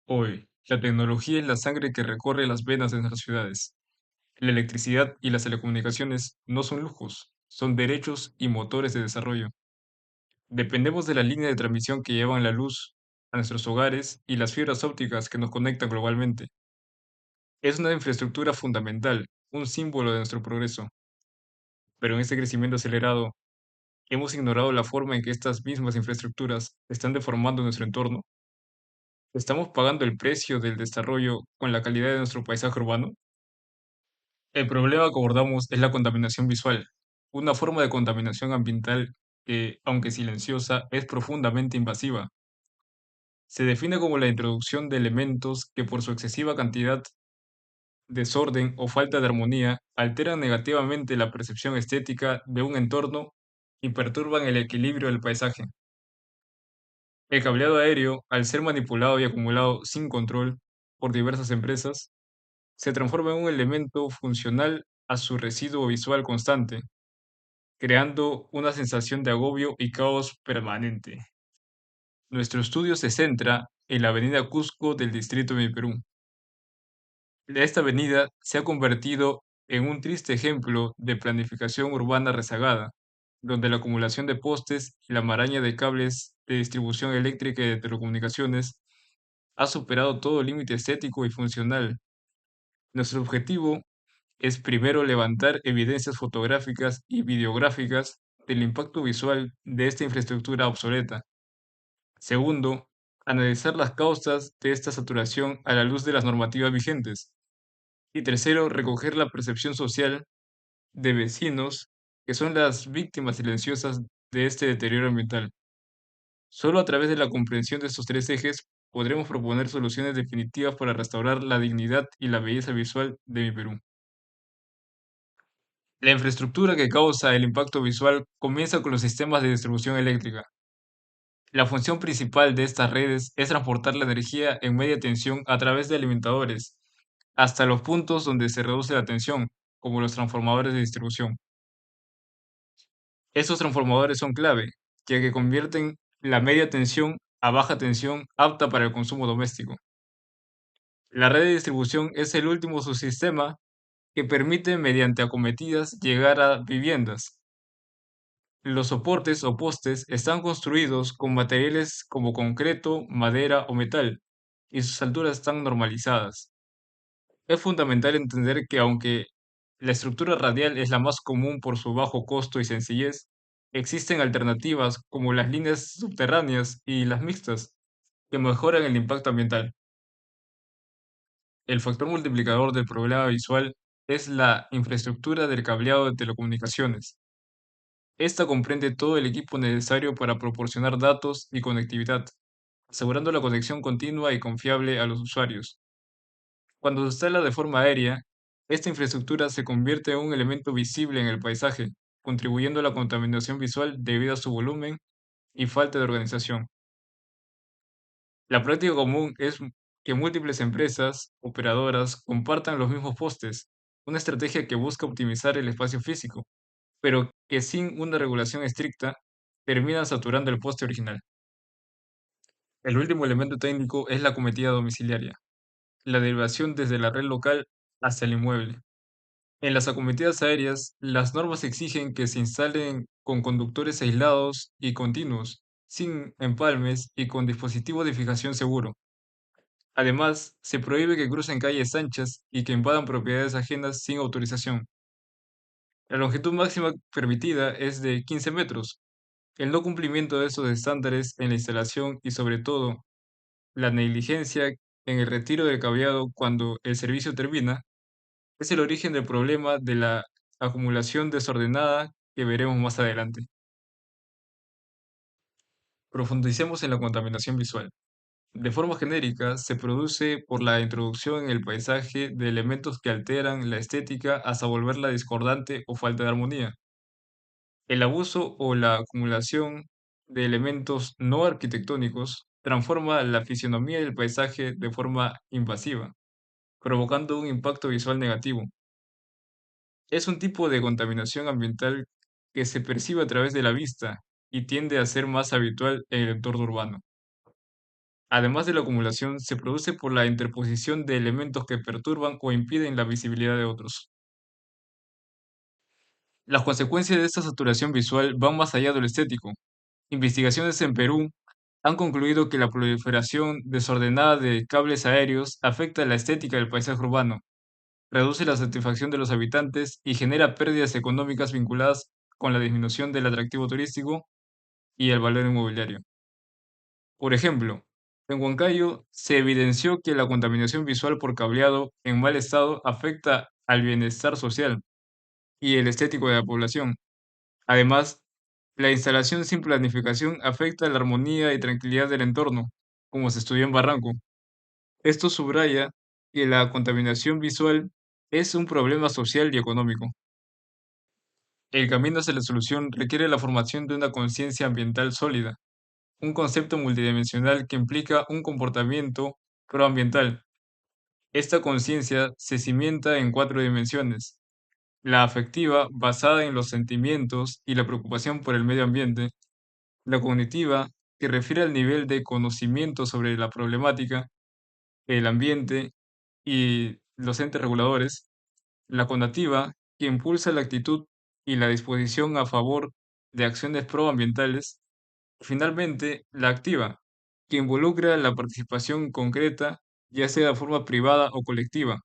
Hoy, la tecnología es la sangre que recorre las venas de nuestras ciudades. La electricidad y las telecomunicaciones no son lujos, son derechos y motores de desarrollo. Dependemos de la línea de transmisión que llevan la luz a nuestros hogares y las fibras ópticas que nos conectan globalmente. Es una infraestructura fundamental, un símbolo de nuestro progreso. Pero en este crecimiento acelerado, hemos ignorado la forma en que estas mismas infraestructuras están deformando nuestro entorno. ¿Estamos pagando el precio del desarrollo con la calidad de nuestro paisaje urbano? El problema que abordamos es la contaminación visual, una forma de contaminación ambiental que, aunque silenciosa, es profundamente invasiva. Se define como la introducción de elementos que por su excesiva cantidad, desorden o falta de armonía alteran negativamente la percepción estética de un entorno y perturban el equilibrio del paisaje. El cableado aéreo, al ser manipulado y acumulado sin control por diversas empresas, se transforma en un elemento funcional a su residuo visual constante, creando una sensación de agobio y caos permanente. Nuestro estudio se centra en la avenida Cusco del distrito de Perú. Esta avenida se ha convertido en un triste ejemplo de planificación urbana rezagada, donde la acumulación de postes y la maraña de cables de distribución eléctrica y de telecomunicaciones ha superado todo límite estético y funcional. Nuestro objetivo es primero levantar evidencias fotográficas y videográficas del impacto visual de esta infraestructura obsoleta. Segundo, analizar las causas de esta saturación a la luz de las normativas vigentes. Y tercero, recoger la percepción social de vecinos que son las víctimas silenciosas de este deterioro ambiental. Solo a través de la comprensión de estos tres ejes podremos proponer soluciones definitivas para restaurar la dignidad y la belleza visual de mi Perú. La infraestructura que causa el impacto visual comienza con los sistemas de distribución eléctrica. La función principal de estas redes es transportar la energía en media tensión a través de alimentadores hasta los puntos donde se reduce la tensión, como los transformadores de distribución. Estos transformadores son clave, ya que convierten la media tensión a baja tensión apta para el consumo doméstico. La red de distribución es el último subsistema que permite, mediante acometidas, llegar a viviendas. Los soportes o postes están construidos con materiales como concreto, madera o metal, y sus alturas están normalizadas. Es fundamental entender que aunque la estructura radial es la más común por su bajo costo y sencillez, existen alternativas como las líneas subterráneas y las mixtas, que mejoran el impacto ambiental. El factor multiplicador del problema visual es la infraestructura del cableado de telecomunicaciones. Esta comprende todo el equipo necesario para proporcionar datos y conectividad, asegurando la conexión continua y confiable a los usuarios. Cuando se instala de forma aérea, esta infraestructura se convierte en un elemento visible en el paisaje, contribuyendo a la contaminación visual debido a su volumen y falta de organización. La práctica común es que múltiples empresas operadoras compartan los mismos postes, una estrategia que busca optimizar el espacio físico, pero que sin una regulación estricta termina saturando el poste original. El último elemento técnico es la cometida domiciliaria, la derivación desde la red local hasta el inmueble. En las acometidas aéreas, las normas exigen que se instalen con conductores aislados y continuos, sin empalmes y con dispositivo de fijación seguro. Además, se prohíbe que crucen calles anchas y que invadan propiedades ajenas sin autorización. La longitud máxima permitida es de 15 metros. El no cumplimiento de estos estándares en la instalación y sobre todo la negligencia en el retiro del cableado cuando el servicio termina es el origen del problema de la acumulación desordenada que veremos más adelante. Profundicemos en la contaminación visual. De forma genérica, se produce por la introducción en el paisaje de elementos que alteran la estética hasta volverla discordante o falta de armonía. El abuso o la acumulación de elementos no arquitectónicos transforma la fisionomía del paisaje de forma invasiva, provocando un impacto visual negativo. Es un tipo de contaminación ambiental que se percibe a través de la vista y tiende a ser más habitual en el entorno urbano. Además de la acumulación, se produce por la interposición de elementos que perturban o impiden la visibilidad de otros. Las consecuencias de esta saturación visual van más allá de lo estético. Investigaciones en Perú han concluido que la proliferación desordenada de cables aéreos afecta la estética del paisaje urbano, reduce la satisfacción de los habitantes y genera pérdidas económicas vinculadas con la disminución del atractivo turístico y el valor inmobiliario. Por ejemplo, en Huancayo se evidenció que la contaminación visual por cableado en mal estado afecta al bienestar social y el estético de la población. Además, la instalación sin planificación afecta la armonía y tranquilidad del entorno, como se estudió en Barranco. Esto subraya que la contaminación visual es un problema social y económico. El camino hacia la solución requiere la formación de una conciencia ambiental sólida, un concepto multidimensional que implica un comportamiento proambiental. Esta conciencia se cimienta en cuatro dimensiones: la afectiva, basada en los sentimientos y la preocupación por el medio ambiente; la cognitiva, que refiere al nivel de conocimiento sobre la problemática, el ambiente y los entes reguladores; la conativa, que impulsa la actitud y la disposición a favor de acciones proambientales; y finalmente, la activa, que involucra la participación concreta, ya sea de forma privada o colectiva.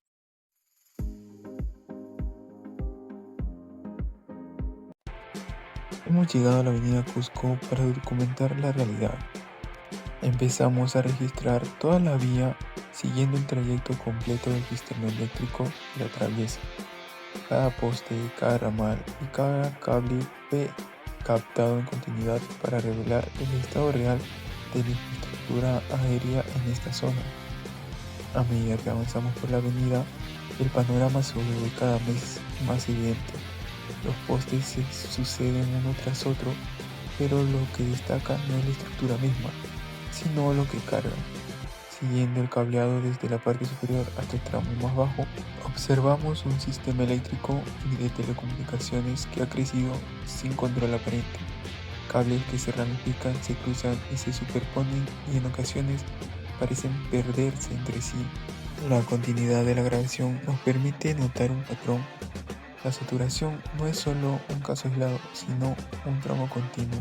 Hemos llegado a la avenida Cusco para documentar la realidad. Empezamos a registrar toda la vía siguiendo el trayecto completo del sistema eléctrico que la atraviesa. Cada poste, cada ramal y cada cable fue captado en continuidad para revelar el estado real de la infraestructura aérea en esta zona. A medida que avanzamos por la avenida, el panorama se vuelve cada vez más evidente. Los postes se suceden uno tras otro, pero lo que destaca no es la estructura misma, sino lo que carga. Siguiendo el cableado desde la parte superior hasta el tramo más bajo, observamos un sistema eléctrico y de telecomunicaciones que ha crecido sin control aparente. Cables que se ramifican, se cruzan y se superponen y en ocasiones parecen perderse entre sí. La continuidad de la grabación nos permite notar un patrón. La saturación no es solo un caso aislado, sino un tramo continuo.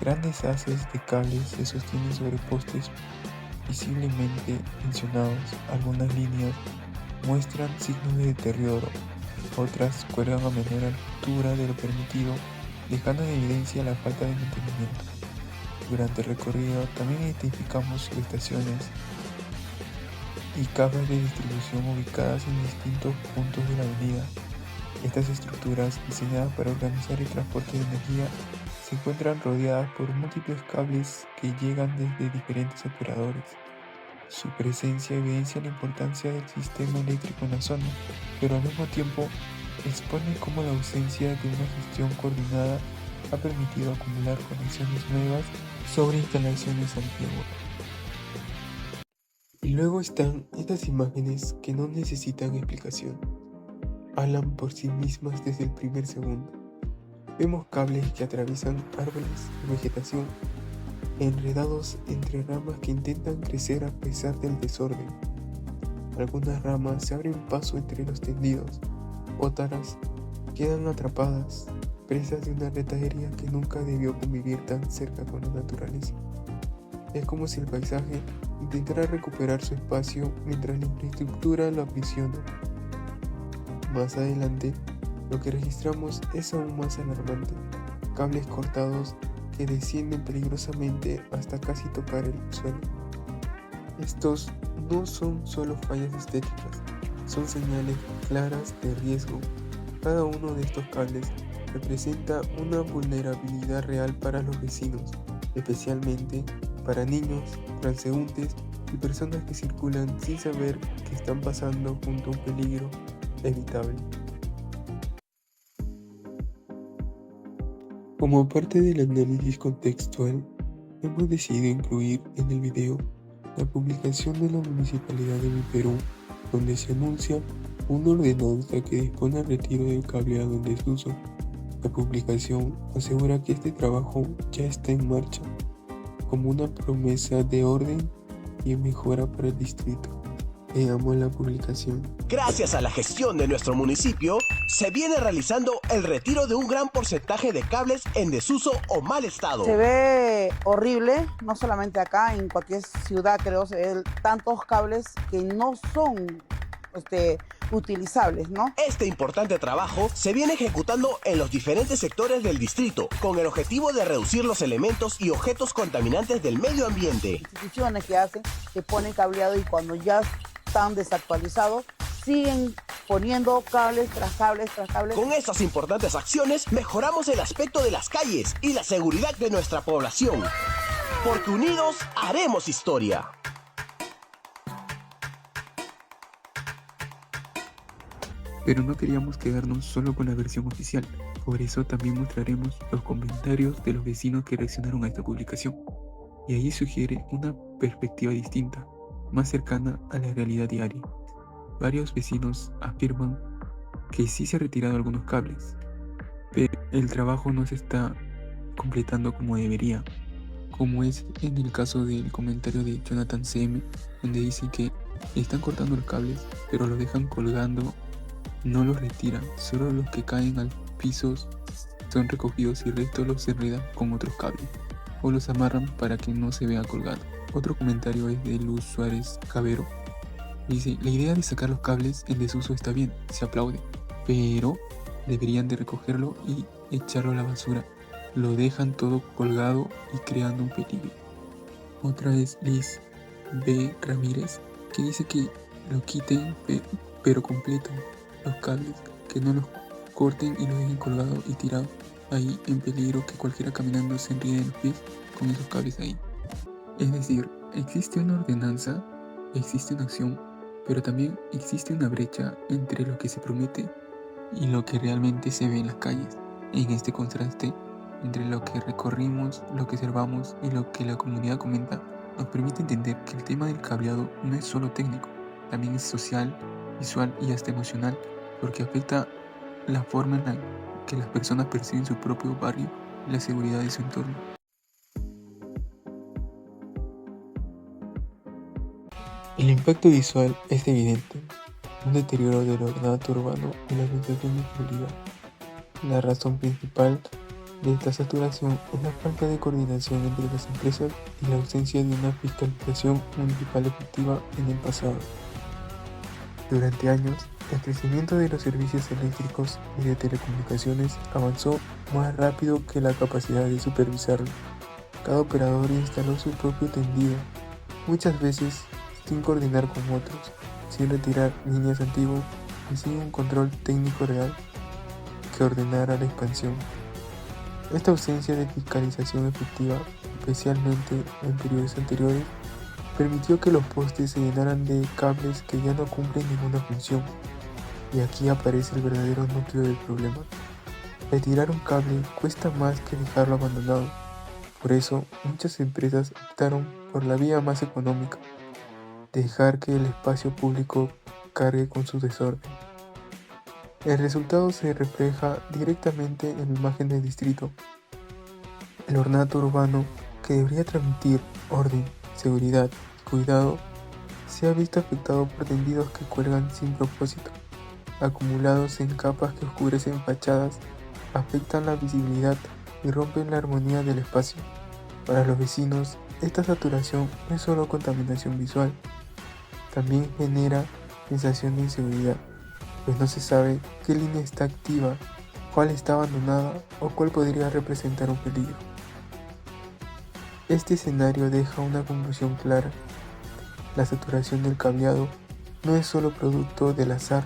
Grandes haces de cables se sostienen sobre postes visiblemente tensionados. Algunas líneas muestran signos de deterioro, otras cuelgan a menor altura de lo permitido, dejando en evidencia la falta de mantenimiento. Durante el recorrido también identificamos subestaciones y cajas de distribución ubicadas en distintos puntos de la avenida. Estas estructuras, diseñadas para organizar el transporte de energía, se encuentran rodeadas por múltiples cables que llegan desde diferentes operadores. Su presencia evidencia la importancia del sistema eléctrico en la zona, pero al mismo tiempo expone cómo la ausencia de una gestión coordinada ha permitido acumular conexiones nuevas sobre instalaciones antiguas. Y luego están estas imágenes que no necesitan explicación. Hablan por sí mismas desde el primer segundo. Vemos cables que atraviesan árboles y vegetación, enredados entre ramas que intentan crecer a pesar del desorden. Algunas ramas se abren paso entre los tendidos, otras quedan atrapadas, presas de una red aérea que nunca debió convivir tan cerca con la naturaleza. Es como si el paisaje intentara recuperar su espacio mientras la infraestructura lo aprisiona. Más adelante, lo que registramos es aún más alarmante: cables cortados que descienden peligrosamente hasta casi tocar el suelo. Estos no son solo fallas estéticas, son señales claras de riesgo. Cada uno de estos cables representa una vulnerabilidad real para los vecinos, especialmente para niños, transeúntes y personas que circulan sin saber que están pasando junto a un peligro evitable. Como parte del análisis contextual, hemos decidido incluir en el video la publicación de la Municipalidad de Perú, donde se anuncia una ordenanza que dispone el retiro del cableado en desuso. La publicación asegura que este trabajo ya está en marcha, como una promesa de orden y mejora para el distrito. Veamos la publicación. Gracias a la gestión de nuestro municipio, se viene realizando el retiro de un gran porcentaje de cables en desuso o mal estado. Se ve horrible, no solamente acá, en cualquier ciudad creo, se ven tantos cables que no son utilizables, ¿no? Este importante trabajo se viene ejecutando en los diferentes sectores del distrito, con el objetivo de reducir los elementos y objetos contaminantes del medio ambiente. Instituciones que ponen cableado y cuando ya están desactualizados, siguen poniendo cables tras cables tras cables. Con estas importantes acciones, mejoramos el aspecto de las calles y la seguridad de nuestra población. Porque unidos haremos historia. Pero no queríamos quedarnos solo con la versión oficial, por eso también mostraremos los comentarios de los vecinos que reaccionaron a esta publicación. Y ahí sugiere una perspectiva distinta, más cercana a la realidad diaria. Varios vecinos afirman que sí se han retirado algunos cables, pero el trabajo no se está completando como debería, como es en el caso del comentario de Jonathan CM, donde dice que están cortando los cables, pero los dejan colgando. No los retiran, solo los que caen al piso son recogidos y el resto los enredan con otros cables o los amarran para que no se vea colgado. Otro comentario es de Luz Suárez Cabero. Dice, la idea de sacar los cables en desuso está bien, se aplaude, pero deberían de recogerlo y echarlo a la basura. Lo dejan todo colgado y creando un peligro. Otra es Liz B. Ramírez, que dice que lo quiten pero completo los cables, que no los corten y los dejen colgado y tirado ahí en peligro, que cualquiera caminando se enríe de los pies con esos cables ahí. Es decir, existe una ordenanza, existe una acción, pero también existe una brecha entre lo que se promete y lo que realmente se ve en las calles. En este contraste entre lo que recorrimos, lo que observamos y lo que la comunidad comenta, nos permite entender que el tema del cableado no es solo técnico, también es social, visual y hasta emocional, porque afecta la forma en la que las personas perciben su propio barrio y la seguridad de su entorno. El impacto visual es evidente, un deterioro del ornato urbano y la sensación de inseguridad. La razón principal de esta saturación es la falta de coordinación entre las empresas y la ausencia de una fiscalización municipal efectiva en el pasado. Durante años, el crecimiento de los servicios eléctricos y de telecomunicaciones avanzó más rápido que la capacidad de supervisarlo. Cada operador instaló su propio tendido, muchas veces sin coordinar con otros, sin retirar líneas antiguas y sin un control técnico real que ordenara la expansión. Esta ausencia de fiscalización efectiva, especialmente en periodos anteriores, permitió que los postes se llenaran de cables que ya no cumplen ninguna función. Y aquí aparece el verdadero núcleo del problema. Retirar un cable cuesta más que dejarlo abandonado. Por eso, muchas empresas optaron por la vía más económica, dejar que el espacio público cargue con su desorden. El resultado se refleja directamente en la imagen del distrito. El ornato urbano, que debería transmitir orden, seguridad y cuidado, se ha visto afectado por tendidos que cuelgan sin propósito, acumulados en capas que oscurecen fachadas, afectan la visibilidad y rompen la armonía del espacio. Para los vecinos, esta saturación no es solo contaminación visual, también genera sensación de inseguridad, pues no se sabe qué línea está activa, cuál está abandonada o cuál podría representar un peligro. Este escenario deja una conclusión clara. La saturación del cableado no es solo producto del azar,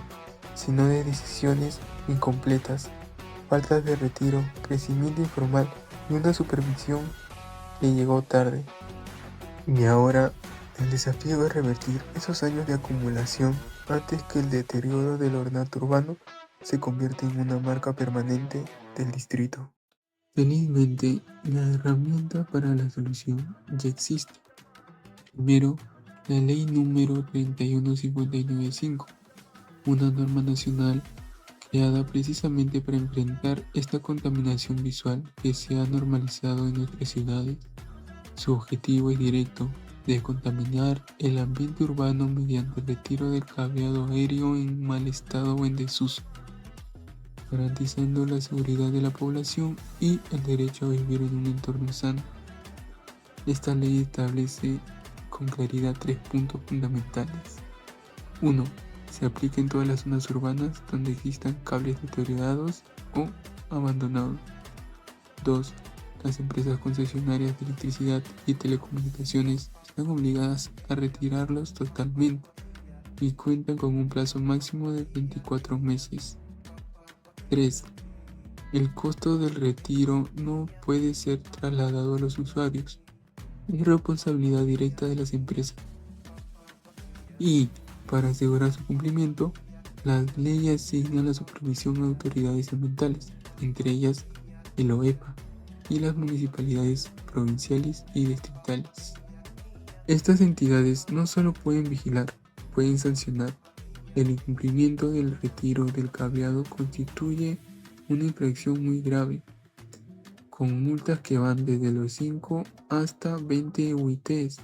sino de decisiones incompletas, faltas de retiro, crecimiento informal y una supervisión que llegó tarde. Y ahora, el desafío es revertir esos años de acumulación antes que el deterioro del ornato urbano se convierta en una marca permanente del distrito. Felizmente, la herramienta para la solución ya existe. Primero, la ley número 31595, una norma nacional creada precisamente para enfrentar esta contaminación visual que se ha normalizado en nuestras ciudades. Su objetivo es directo: de contaminar el ambiente urbano mediante el retiro del cableado aéreo en mal estado o en desuso, garantizando la seguridad de la población y el derecho a vivir en un entorno sano. Esta ley establece con claridad 3 puntos fundamentales. 1. Se aplica en todas las zonas urbanas donde existan cables deteriorados o abandonados. 2. Las empresas concesionarias de electricidad y telecomunicaciones están obligadas a retirarlos totalmente y cuentan con un plazo máximo de 24 meses. 3. El costo del retiro no puede ser trasladado a los usuarios. Es responsabilidad directa de las empresas. Y, para asegurar su cumplimiento, las leyes asignan la supervisión a autoridades ambientales, entre ellas el OEPA y las municipalidades provinciales y distritales. Estas entidades no solo pueden vigilar, pueden sancionar. El incumplimiento del retiro del cableado constituye una infracción muy grave, con multas que van desde los 5 hasta 20 UITs,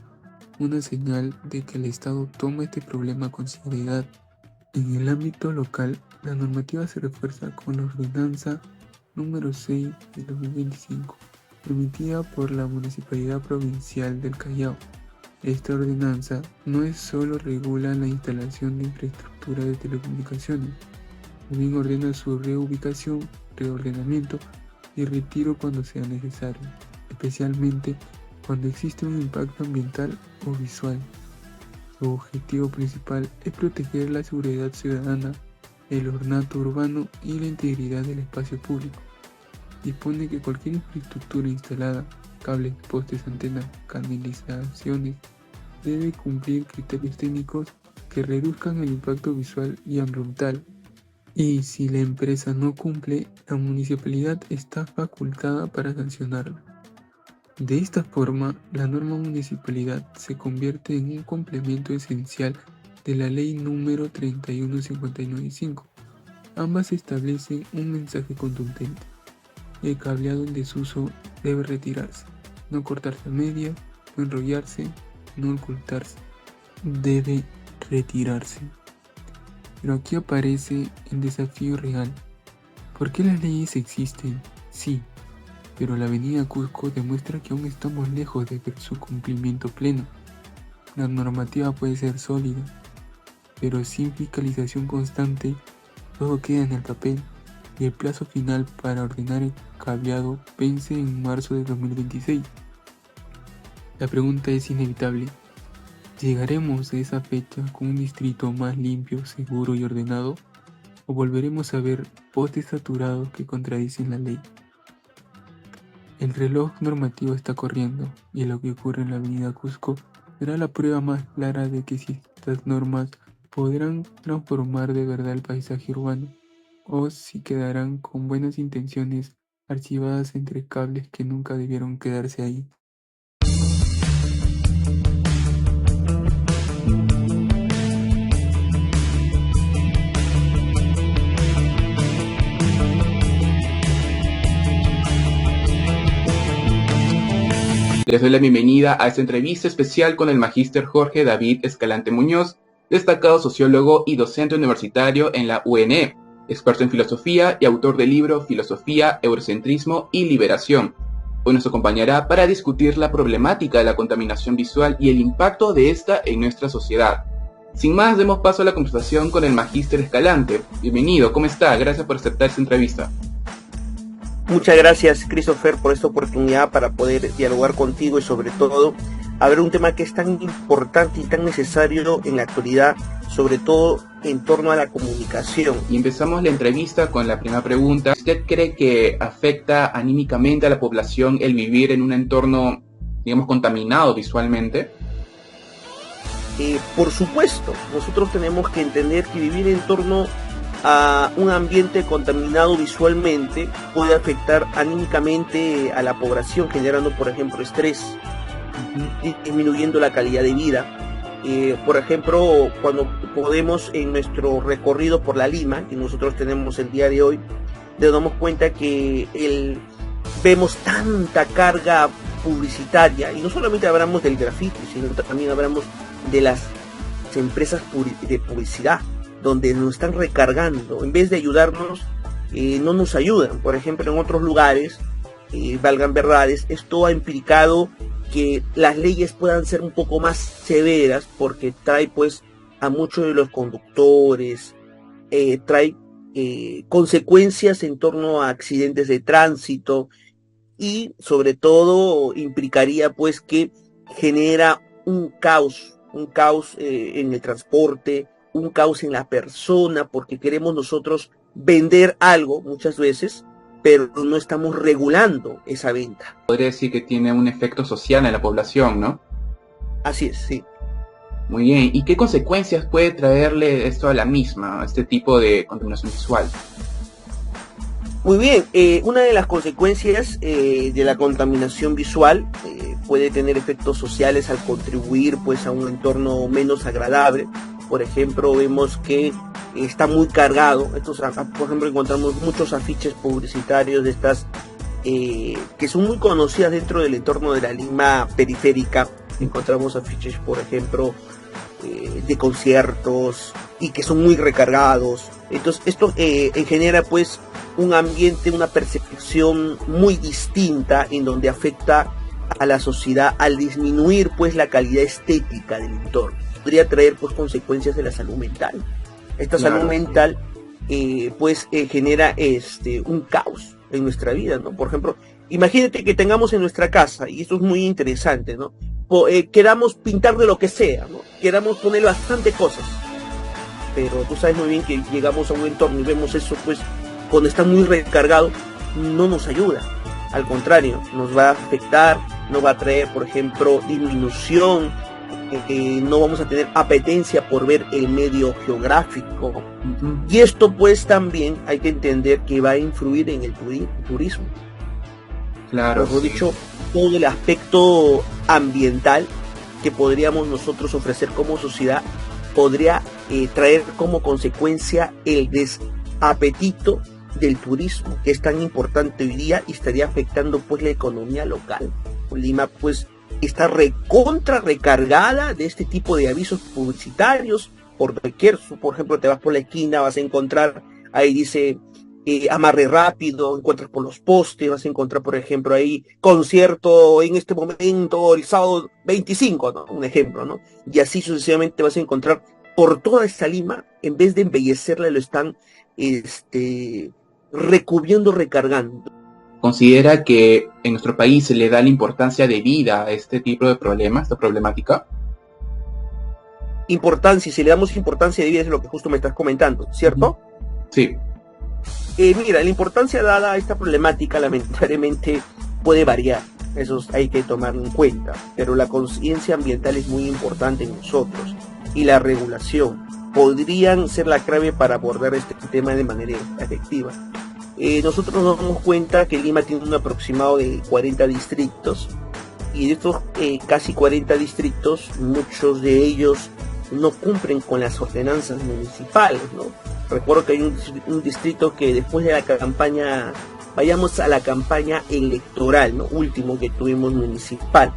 una señal de que el Estado toma este problema con seriedad. En el ámbito local, la normativa se refuerza con la ordenanza número 6 de 2025, emitida por la Municipalidad Provincial del Callao. Esta ordenanza no es solo regula la instalación de infraestructura de telecomunicaciones, también ordena su reubicación, reordenamiento y retiro cuando sea necesario, especialmente cuando existe un impacto ambiental o visual. Su objetivo principal es proteger la seguridad ciudadana, el ornato urbano y la integridad del espacio público. Dispone que cualquier infraestructura instalada, cables, postes, antenas, canalizaciones, debe cumplir criterios técnicos que reduzcan el impacto visual y ambiental. Y si la empresa no cumple, la municipalidad está facultada para sancionarla. De esta forma, la norma municipalidad se convierte en un complemento esencial de la ley número 31595. Ambas establecen un mensaje contundente. El cableado en desuso debe retirarse, no cortarse a media, no enrollarse, no ocultarse. Debe retirarse. Pero aquí aparece el desafío real. ¿Por qué las leyes existen? Sí, pero la avenida Cusco demuestra que aún estamos lejos de ver su cumplimiento pleno. La normativa puede ser sólida, pero sin fiscalización constante, todo queda en el papel y el plazo final para ordenar el cableado vence en marzo de 2026. La pregunta es inevitable. ¿Llegaremos a esa fecha con un distrito más limpio, seguro y ordenado? ¿O volveremos a ver postes saturados que contradicen la ley? El reloj normativo está corriendo y lo que ocurre en la avenida Cusco será la prueba más clara de que si estas normas podrán transformar de verdad el paisaje urbano o si quedarán con buenas intenciones archivadas entre cables que nunca debieron quedarse ahí. Les doy la bienvenida a esta entrevista especial con el magíster Jorge David Escalante Muñoz, destacado sociólogo y docente universitario en la UNE, experto en filosofía y autor del libro Filosofía, Eurocentrismo y Liberación. Hoy nos acompañará para discutir la problemática de la contaminación visual y el impacto de esta en nuestra sociedad. Sin más, demos paso a la conversación con el magíster Escalante. Bienvenido, ¿cómo está? Gracias por aceptar esta entrevista. Muchas gracias, Christopher, por esta oportunidad para poder dialogar contigo y sobre todo hablar un tema que es tan importante y tan necesario en la actualidad, sobre todo en torno a la comunicación. Y empezamos la entrevista con la primera pregunta. ¿Usted cree que afecta anímicamente a la población el vivir en un entorno, digamos, contaminado visualmente? Por supuesto, nosotros tenemos que entender que vivir en torno a un ambiente contaminado visualmente puede afectar anímicamente a la población, generando, por ejemplo, estrés, disminuyendo la calidad de vida. Por ejemplo, cuando podemos en nuestro recorrido por la Lima, que nosotros tenemos el día de hoy, nos damos cuenta que vemos tanta carga publicitaria, y no solamente hablamos del grafiti, sino también hablamos de las empresas de publicidad, donde nos están recargando, en vez de ayudarnos, no nos ayudan. Por ejemplo, en otros lugares, valgan verdades, esto ha implicado que las leyes puedan ser un poco más severas, porque trae pues a muchos de los conductores, trae consecuencias en torno a accidentes de tránsito, y sobre todo implicaría pues que genera un caos en el transporte, un caos en la persona, porque queremos nosotros vender algo muchas veces, pero no estamos regulando esa venta. Podría decir que tiene un efecto social en la población, ¿no? Así es, sí. Muy bien, ¿y qué consecuencias puede traerle esto a la misma, a este tipo de contaminación visual? Muy bien, una de las consecuencias de la contaminación visual puede tener efectos sociales al contribuir pues a un entorno menos agradable. Por ejemplo, vemos que está muy cargado. Por ejemplo, encontramos muchos afiches publicitarios de estas que son muy conocidas dentro del entorno de la Lima periférica. Encontramos afiches, por ejemplo, de conciertos, y que son muy recargados. Entonces esto genera pues un ambiente, una percepción muy distinta, en donde afecta a la sociedad al disminuir pues la calidad estética del entorno. Podría traer pues consecuencias de la salud mental. Esta Claro, salud mental genera un caos en nuestra vida, ¿no? Por ejemplo, imagínate que tengamos en nuestra casa, y esto es muy interesante, ¿no? Queramos pintar de lo que sea, ¿no? Queramos poner bastante cosas, pero tú sabes muy bien que llegamos a un entorno y vemos eso, pues cuando está muy recargado, no nos ayuda. Al contrario, nos va a afectar, nos va a traer, por ejemplo, disminución, no vamos a tener apetencia por ver el medio geográfico. Uh-huh. Y esto pues también hay que entender que va a influir en el turismo. Claro. Mejor dicho, todo el aspecto ambiental que podríamos nosotros ofrecer como sociedad podría traer como consecuencia el desapetito del turismo, que es tan importante hoy día, y estaría afectando pues la economía local. Lima pues está recargada de este tipo de avisos publicitarios por ejemplo, te vas por la esquina, vas a encontrar, ahí dice amarre rápido, encuentras por los postes, vas a encontrar, por ejemplo, ahí concierto en este momento, el sábado 25, ¿no? Un ejemplo, ¿no? Y así sucesivamente vas a encontrar por toda esta Lima, en vez de embellecerla, lo están recubriendo, recargando. ¿Considera que en nuestro país se le da la importancia debida a este tipo de problemas, esta problemática? Importancia, si le damos importancia debida, es lo que justo me estás comentando, ¿cierto? Sí. Mira, la importancia dada a esta problemática lamentablemente puede variar, eso hay que tomarlo en cuenta, pero la conciencia ambiental es muy importante en nosotros, y la regulación podrían ser la clave para abordar este tema de manera efectiva. Nosotros nos damos cuenta que Lima tiene un aproximado de 40 distritos, y de estos casi 40 distritos, muchos de ellos no cumplen con las ordenanzas municipales, ¿no? Recuerdo que hay un distrito que después de la campaña, vayamos a la campaña electoral, ¿no? Último que tuvimos municipal.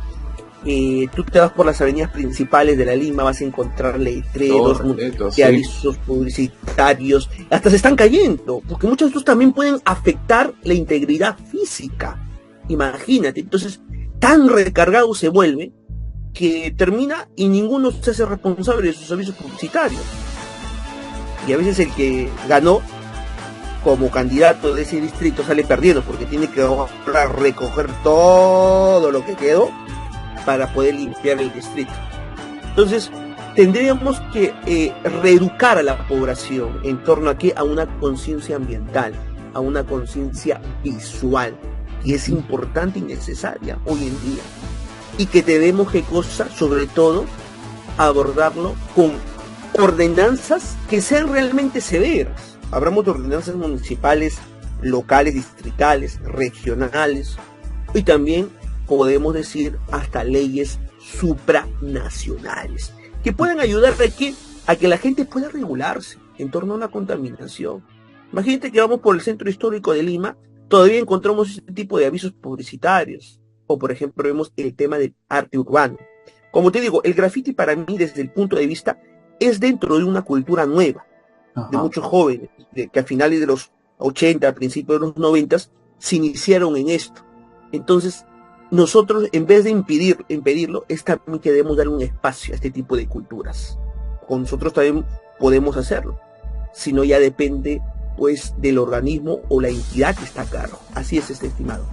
Tú te vas por las avenidas principales de la Lima, vas a encontrar letreros, sí, avisos publicitarios, hasta se están cayendo, porque muchos de estos también pueden afectar la integridad física. Imagínate, entonces tan recargado se vuelve que termina y ninguno se hace responsable de sus avisos publicitarios. Y a veces el que ganó como candidato de ese distrito sale perdiendo, porque tiene que recoger todo lo que quedó para poder limpiar el distrito. Entonces tendríamos que reeducar a la población en torno a una conciencia ambiental, a una conciencia visual, que es importante y necesaria hoy en día, y que debemos, ¿qué cosa? Sobre todo abordarlo con ordenanzas que sean realmente severas. Hablamos de ordenanzas municipales, locales, distritales, regionales, y también podemos decir hasta leyes supranacionales que puedan ayudar a que la gente pueda regularse en torno a la contaminación. Imagínate que vamos por el centro histórico de Lima, todavía encontramos este tipo de avisos publicitarios, o por ejemplo vemos el tema del arte urbano. Como te digo, el graffiti para mí desde el punto de vista es dentro de una cultura nueva, de muchos jóvenes, que a finales de los 80, a principios de los 90, se iniciaron en esto. Entonces, nosotros, en vez de impedirlo, es también que debemos dar un espacio a este tipo de culturas. Con nosotros también podemos hacerlo, si no ya depende pues del organismo o la entidad que está a cargo. Así es, estimado.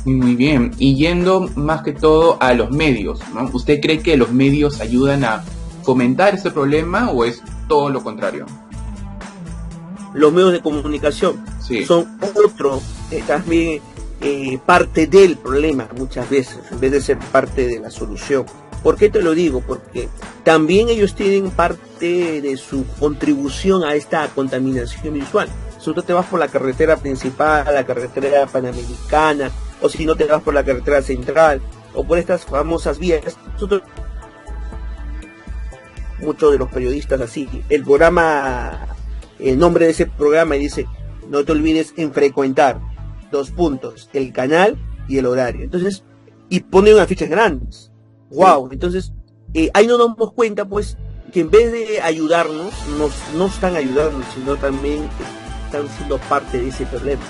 Muy bien, y yendo más que todo a los medios, ¿no? ¿Usted cree que los medios ayudan a fomentar este problema o es todo lo contrario? Los medios de comunicación son otro, también parte del problema muchas veces, en vez de ser parte de la solución. ¿Por qué te lo digo? Porque también ellos tienen parte de su contribución a esta contaminación visual. Si tú te vas por la carretera principal, la carretera panamericana, o si no te vas por la carretera central, o por estas famosas vías, muchos de los periodistas así, el nombre de ese programa dice, no te olvides en frecuentar, el canal y el horario. Entonces, y ponen afiches grandes. Wow, entonces, ahí nos damos cuenta, pues, que en vez de ayudarnos, no están ayudando, sino también están siendo parte de ese problema.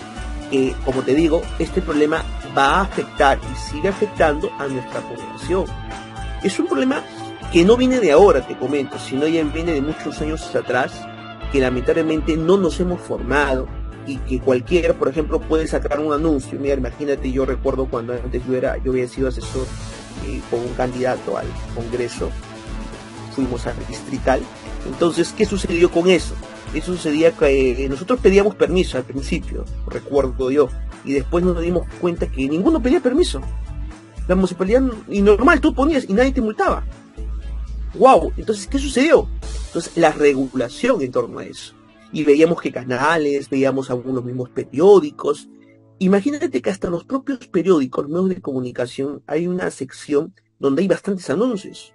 Como te digo, este problema va a afectar y sigue afectando a nuestra población. Es un problema que no viene de ahora, te comento, sino ya viene de muchos años atrás, que lamentablemente no nos hemos formado y que cualquiera, por ejemplo, puede sacar un anuncio. Mira, imagínate, yo recuerdo cuando antes yo había sido asesor con un candidato al Congreso, fuimos al distrital. Entonces, ¿qué sucedió con eso? Eso sucedía que nosotros pedíamos permiso al principio, recuerdo yo, y después nos dimos cuenta que ninguno pedía permiso. La municipalidad, y normal, tú ponías y nadie te multaba. ¡Wow! Entonces, ¿qué sucedió? Entonces, la regulación en torno a eso. Y veíamos que canales, veíamos aún los mismos periódicos. Imagínate que hasta los propios periódicos, los medios de comunicación, hay una sección donde hay bastantes anuncios.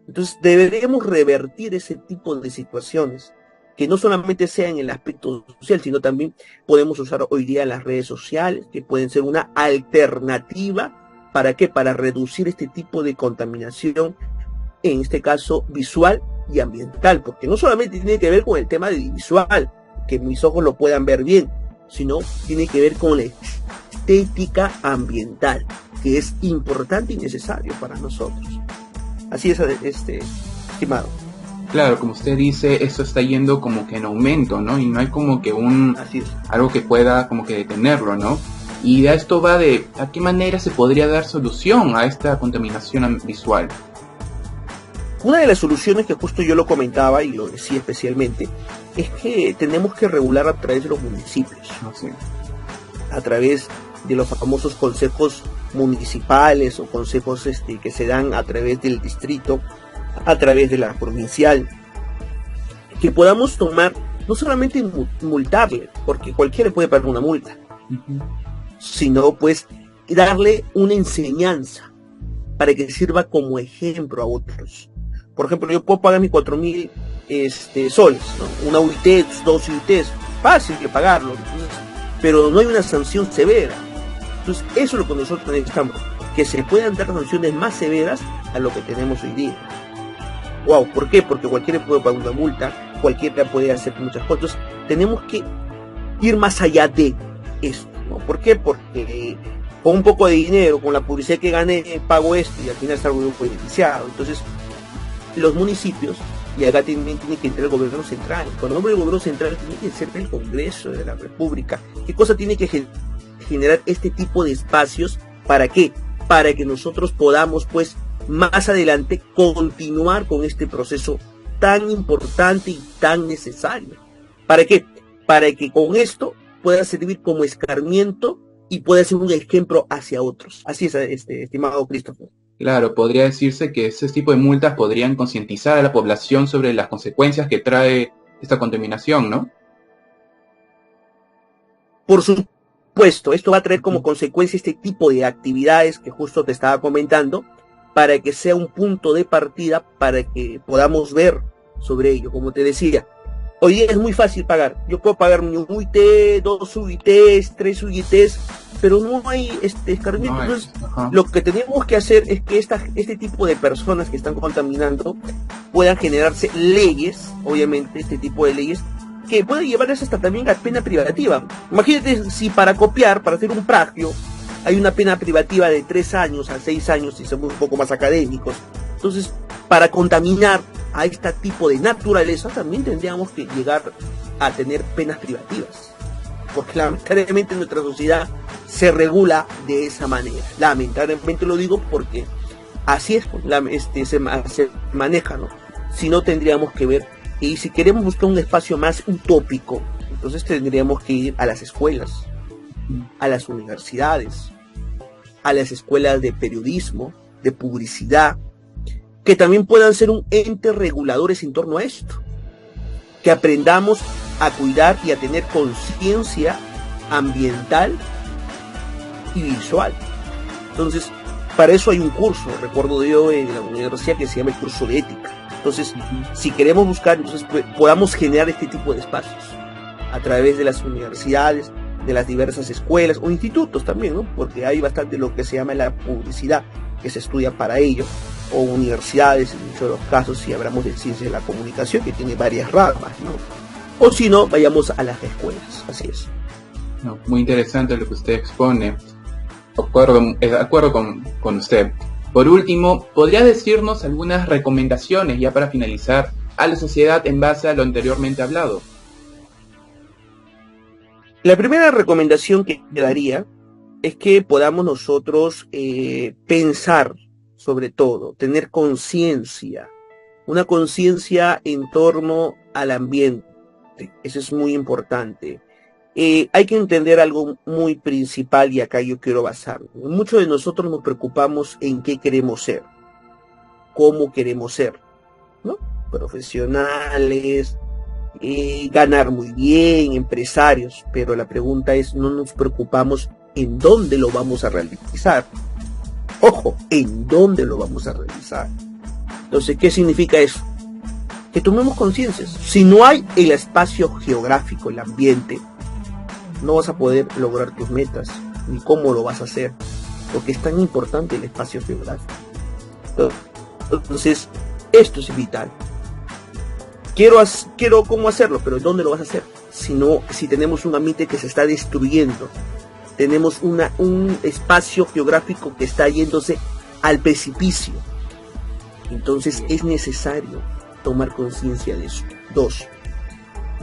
Entonces, deberíamos revertir ese tipo de situaciones, que no solamente sea en el aspecto social, sino también podemos usar hoy día las redes sociales, que pueden ser una alternativa. ¿Para qué? Para reducir este tipo de contaminación, en este caso visual y ambiental, porque no solamente tiene que ver con el tema de visual, que mis ojos lo puedan ver bien, sino tiene que ver con la estética ambiental, que es importante y necesario para nosotros. Así es, estimado. Claro, como usted dice, esto está yendo como que en aumento, ¿no? Y no hay como que algo que pueda como que detenerlo, ¿no? Y a esto va de, ¿a qué manera se podría dar solución a esta contaminación visual? Una de las soluciones que justo yo lo comentaba y lo decía especialmente, es que tenemos que regular a través de los municipios, a través de los famosos consejos municipales o consejos que se dan a través del distrito, a través de la provincial, que podamos tomar, no solamente multarle, porque cualquiera puede pagar una multa, sino pues darle una enseñanza para que sirva como ejemplo a otros. Por ejemplo, yo puedo pagar mis 4.000 soles, ¿no? Una UIT, 2 UITs, fácil de pagarlo, entonces, pero no hay una sanción severa. Entonces, eso es lo que nosotros necesitamos, que se puedan dar sanciones más severas a lo que tenemos hoy día. Wow, ¿por qué? Porque cualquiera puede pagar una multa, cualquiera puede hacer muchas cosas. Tenemos que ir más allá de esto, ¿no? ¿Por qué? Porque con un poco de dinero, con la publicidad que gané, pago esto y al final salgo yo beneficiado. Entonces, los municipios, y acá también tiene que entrar el gobierno central. Cuando hablo del gobierno central, tiene que ser el Congreso de la República. ¿Qué cosa tiene que generar este tipo de espacios? ¿Para qué? Para que nosotros podamos, pues, más adelante continuar con este proceso tan importante y tan necesario. ¿Para qué? Para que con esto pueda servir como escarmiento y pueda ser un ejemplo hacia otros. Así es, estimado Christopher. Claro, podría decirse que ese tipo de multas podrían concientizar a la población sobre las consecuencias que trae esta contaminación, ¿no? Por supuesto, esto va a traer como consecuencia este tipo de actividades que justo te estaba comentando, para que sea un punto de partida, para que podamos ver sobre ello. Como te decía, Hoy día es muy fácil pagar. Yo puedo pagar un UIT, 2 UITs, 3 UITs, pero no hay escarmiento. Entonces, lo que tenemos que hacer es que este tipo de personas que están contaminando puedan generarse leyes, obviamente, este tipo de leyes, que pueden llevarles hasta también a pena privativa. Imagínate si para copiar, para hacer un plagio, hay una pena privativa de 3 años a 6 años, si somos un poco más académicos. Entonces, para contaminar a este tipo de naturaleza, también tendríamos que llegar a tener penas privativas. Porque lamentablemente nuestra sociedad se regula de esa manera. Lamentablemente lo digo porque así es, se maneja, ¿no? Si no, tendríamos que ver, y si queremos buscar un espacio más utópico, entonces tendríamos que ir a las escuelas, a las universidades, a las escuelas de periodismo, de publicidad, que también puedan ser un ente reguladores en torno a esto, que aprendamos a cuidar y a tener conciencia ambiental y visual. Entonces, para eso hay un curso, recuerdo yo en la universidad, que se llama el curso de ética. Entonces, si queremos buscar, entonces podamos generar este tipo de espacios a través de las universidades, de las diversas escuelas o institutos también, ¿no? Porque hay bastante lo que se llama la publicidad, que se estudia para ello, o universidades, en muchos de los casos, si hablamos de ciencia de la comunicación, que tiene varias ramas, ¿no? O si no, vayamos a las escuelas, así es. No, muy interesante lo que usted expone. De acuerdo con usted. Por último, ¿podría decirnos algunas recomendaciones, ya para finalizar, a la sociedad en base a lo anteriormente hablado? La primera recomendación que daría es que podamos nosotros pensar, sobre todo, tener conciencia, una conciencia en torno al ambiente. Eso es muy importante. Hay que entender algo muy principal, y acá yo quiero basarme. Muchos de nosotros nos preocupamos en qué queremos ser, cómo queremos ser, ¿no? Profesionales, ganar muy bien, empresarios, pero la pregunta es, no nos preocupamos en dónde lo vamos a realizar. Ojo, en dónde lo vamos a realizar. Entonces, ¿qué significa eso? Que tomemos conciencia. Si no hay el espacio geográfico, el ambiente, no vas a poder lograr tus metas, ni cómo lo vas a hacer, porque es tan importante el espacio geográfico. Entonces, esto es vital. Quiero cómo hacerlo, pero ¿dónde lo vas a hacer? Si tenemos un ambiente que se está destruyendo, tenemos un espacio geográfico que está yéndose al precipicio, entonces es necesario tomar conciencia de eso. 2,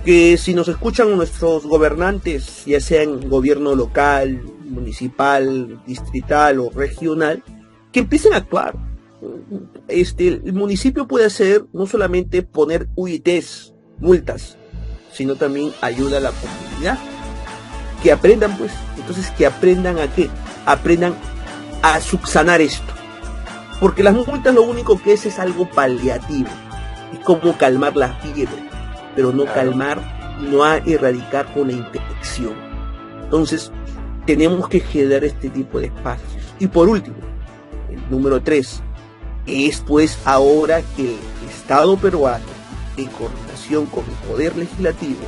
que si nos escuchan nuestros gobernantes, ya sea en gobierno local, municipal, distrital o regional, que empiecen a actuar. El municipio puede hacer no solamente poner UITs, multas, sino también ayuda a la comunidad. Que aprendan, pues, entonces que aprendan a qué, aprendan a subsanar esto. Porque las multas lo único que es algo paliativo, es como calmar la fiebre, pero no calmar, no a erradicar con la infección. Entonces, tenemos que generar este tipo de espacios. Y por último, el número 3, es pues ahora que el Estado peruano, en coordinación con el Poder Legislativo,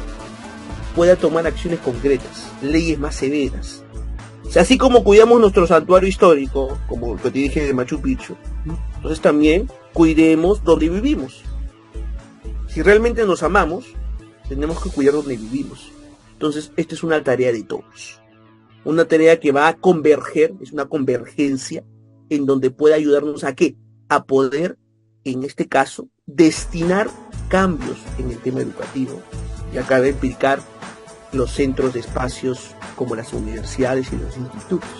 pueda tomar acciones concretas, leyes más severas. O sea, así como cuidamos nuestro santuario histórico, como lo que te dije de Machu Picchu, entonces también cuidemos donde vivimos. Si realmente nos amamos, tenemos que cuidar donde vivimos. Entonces, esta es una tarea de todos. Una tarea que va a converger, es una convergencia, en donde puede ayudarnos a ¿qué? A poder, en este caso, destinar cambios en el tema educativo. Y acá de implicar los centros de espacios como las universidades y los institutos,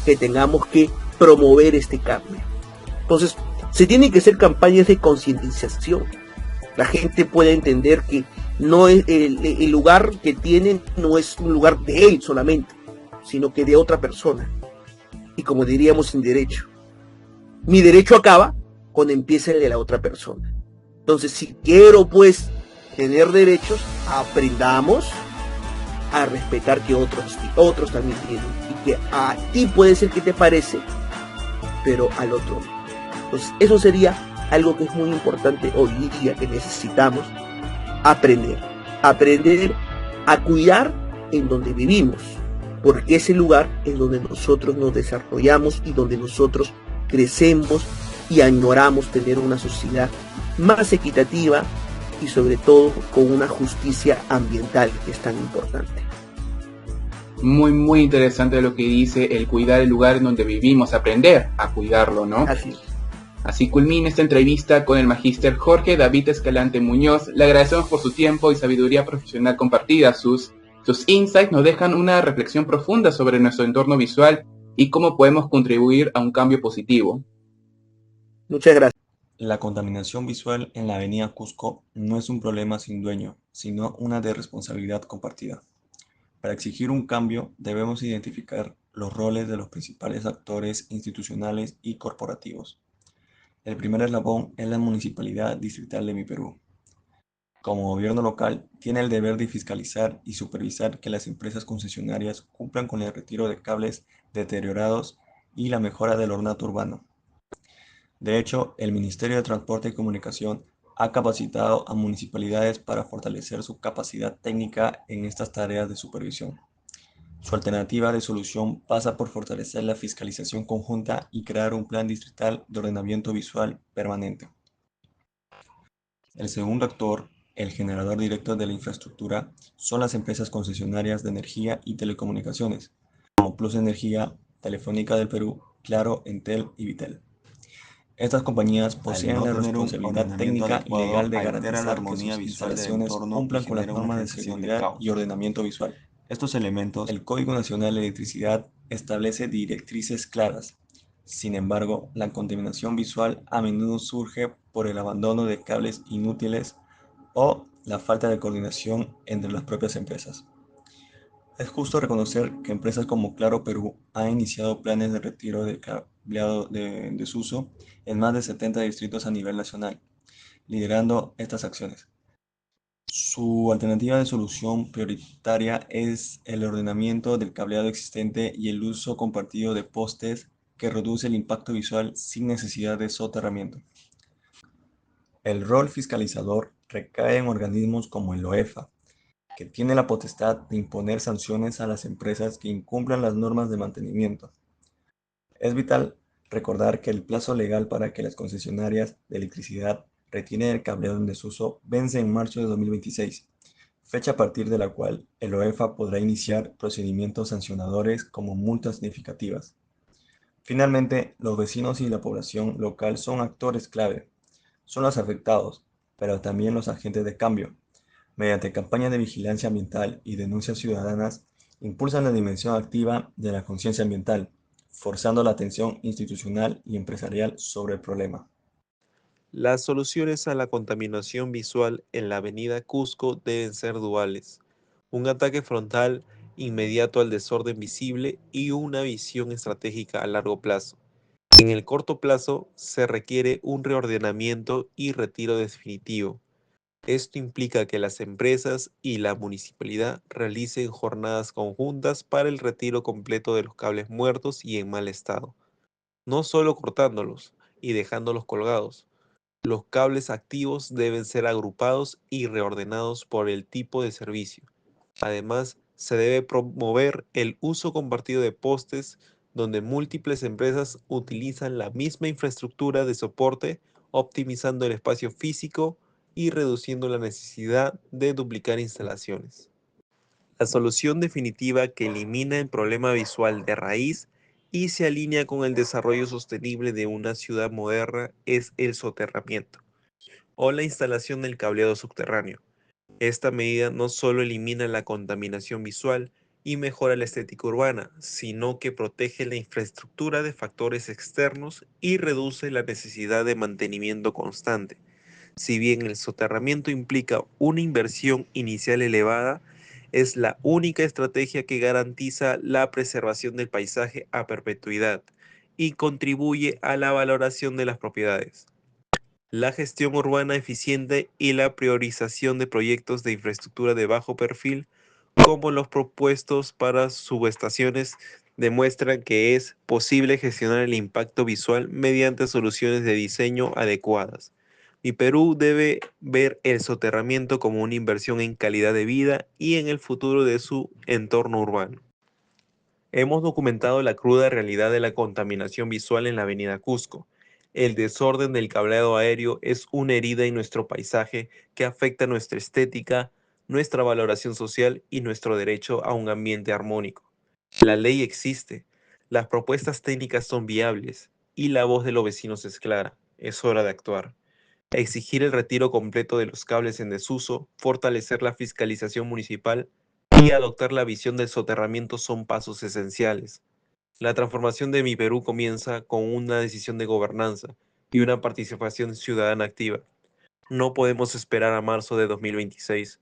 que tengamos que promover este cambio. Entonces, se tienen que hacer campañas de concientización. La gente puede entender que no es el lugar que tienen no es un lugar de él solamente, sino que de otra persona. Y como diríamos en derecho, mi derecho acaba cuando empieza el de la otra persona. Entonces, si quiero pues tener derechos, aprendamos a respetar que otros también tienen, y que a ti puede ser que te parece, pero al otro no. Entonces, eso sería algo que es muy importante hoy día, que necesitamos aprender. aprender a cuidar en donde vivimos, porque ese lugar es donde nosotros nos desarrollamos y donde nosotros crecemos y añoramos tener una sociedad más equitativa y sobre todo con una justicia ambiental que es tan importante. Muy interesante lo que dice, el cuidar el lugar en donde vivimos, aprender a cuidarlo, ¿no? Así es. Así culmina esta entrevista con el magíster Jorge David Escalante Muñoz. Le agradecemos por su tiempo y sabiduría profesional compartida. Sus insights nos dejan una reflexión profunda sobre nuestro entorno visual y cómo podemos contribuir a un cambio positivo. Muchas gracias. La contaminación visual en la avenida Cusco no es un problema sin dueño, sino una de responsabilidad compartida. Para exigir un cambio, debemos identificar los roles de los principales actores institucionales y corporativos. El primer eslabón es la Municipalidad Distrital de Mi Perú. Como gobierno local, tiene el deber de fiscalizar y supervisar que las empresas concesionarias cumplan con el retiro de cables deteriorados y la mejora del ornato urbano. De hecho, el Ministerio de Transporte y Comunicación ha capacitado a municipalidades para fortalecer su capacidad técnica en estas tareas de supervisión. Su alternativa de solución pasa por fortalecer la fiscalización conjunta y crear un plan distrital de ordenamiento visual permanente. El segundo actor, el generador directo de la infraestructura, son las empresas concesionarias de energía y telecomunicaciones, como Plus Energía, Telefónica del Perú, Claro, Entel y Vitel. Estas compañías poseen la responsabilidad técnica y legal de garantizar que sus instalaciones cumplan con las normas de seguridad y ordenamiento visual. Estos elementos, el Código Nacional de Electricidad establece directrices claras. Sin embargo, la contaminación visual a menudo surge por el abandono de cables inútiles o la falta de coordinación entre las propias empresas. Es justo reconocer que empresas como Claro Perú han iniciado planes de retiro de cableado de desuso en más de 70 distritos a nivel nacional, liderando estas acciones. Su alternativa de solución prioritaria es el ordenamiento del cableado existente y el uso compartido de postes que reduce el impacto visual sin necesidad de soterramiento. El rol fiscalizador recae en organismos como el OEFA, que tiene la potestad de imponer sanciones a las empresas que incumplan las normas de mantenimiento. Es vital recordar que el plazo legal para que las concesionarias de electricidad retienen el cableado en desuso vence en marzo de 2026, fecha a partir de la cual el OEFA podrá iniciar procedimientos sancionadores como multas significativas. Finalmente, los vecinos y la población local son actores clave. Son los afectados, pero también los agentes de cambio. Mediante campañas de vigilancia ambiental y denuncias ciudadanas, impulsan la dimensión activa de la conciencia ambiental, forzando la atención institucional y empresarial sobre el problema. Las soluciones a la contaminación visual en la avenida Cusco deben ser duales: un ataque frontal inmediato al desorden visible y una visión estratégica a largo plazo. En el corto plazo se requiere un reordenamiento y retiro definitivo. Esto implica que las empresas y la municipalidad realicen jornadas conjuntas para el retiro completo de los cables muertos y en mal estado, no solo cortándolos y dejándolos colgados. Los cables activos deben ser agrupados y reordenados por el tipo de servicio. Además, se debe promover el uso compartido de postes donde múltiples empresas utilizan la misma infraestructura de soporte, optimizando el espacio físico y reduciendo la necesidad de duplicar instalaciones. La solución definitiva que elimina el problema visual de raíz y se alinea con el desarrollo sostenible de una ciudad moderna es el soterramiento o la instalación del cableado subterráneo. Esta medida no solo elimina la contaminación visual y mejora la estética urbana, sino que protege la infraestructura de factores externos y reduce la necesidad de mantenimiento constante. Si bien el soterramiento implica una inversión inicial elevada, es la única estrategia que garantiza la preservación del paisaje a perpetuidad y contribuye a la valoración de las propiedades. La gestión urbana eficiente y la priorización de proyectos de infraestructura de bajo perfil, como los propuestos para subestaciones, demuestran que es posible gestionar el impacto visual mediante soluciones de diseño adecuadas. Mi Perú debe ver el soterramiento como una inversión en calidad de vida y en el futuro de su entorno urbano. Hemos documentado la cruda realidad de la contaminación visual en la avenida Cusco. El desorden del cableado aéreo es una herida en nuestro paisaje que afecta nuestra estética, nuestra valoración social y nuestro derecho a un ambiente armónico. La ley existe, las propuestas técnicas son viables y la voz de los vecinos es clara. Es hora de actuar. Exigir el retiro completo de los cables en desuso, fortalecer la fiscalización municipal y adoptar la visión del soterramiento son pasos esenciales. La transformación de mi Perú comienza con una decisión de gobernanza y una participación ciudadana activa. No podemos esperar a marzo de 2026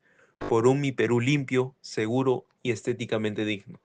por un Mi Perú limpio, seguro y estéticamente digno.